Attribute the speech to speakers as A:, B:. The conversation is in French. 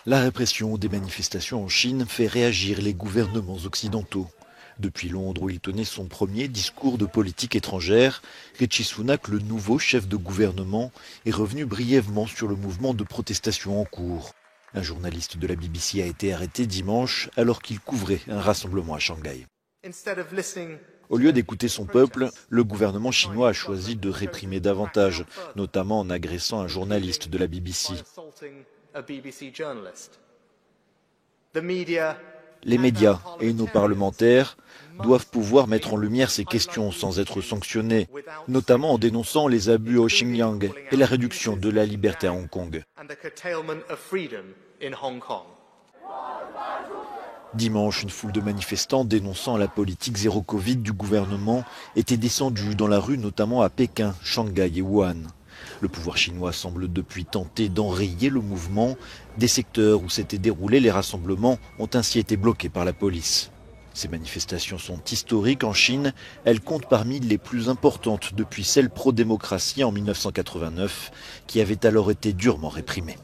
A: La répression des manifestations en Chine fait réagir les gouvernements occidentaux. Depuis Londres où il tenait son premier discours de politique étrangère, Rishi Sunak, le nouveau chef de gouvernement, est revenu brièvement sur le mouvement de protestation en cours. Un journaliste de la BBC a été arrêté dimanche alors qu'il couvrait un rassemblement à Shanghai. Au lieu d'écouter son peuple, le gouvernement chinois a choisi de réprimer davantage, notamment en agressant un journaliste de la BBC. Les médias et nos parlementaires doivent pouvoir mettre en lumière ces questions sans être sanctionnés, notamment en dénonçant les abus au Xinjiang et la réduction de la liberté à Hong Kong. Dimanche, une foule de manifestants dénonçant la politique zéro Covid du gouvernement était descendue dans la rue, notamment à Pékin, Shanghai et Wuhan. Le pouvoir chinois semble depuis tenter d'enrayer le mouvement. Des secteurs où s'étaient déroulés les rassemblements ont ainsi été bloqués par la police. Ces manifestations sont historiques en Chine. Elles comptent parmi les plus importantes depuis celle pro-démocratie en 1989, qui avait alors été durement réprimée.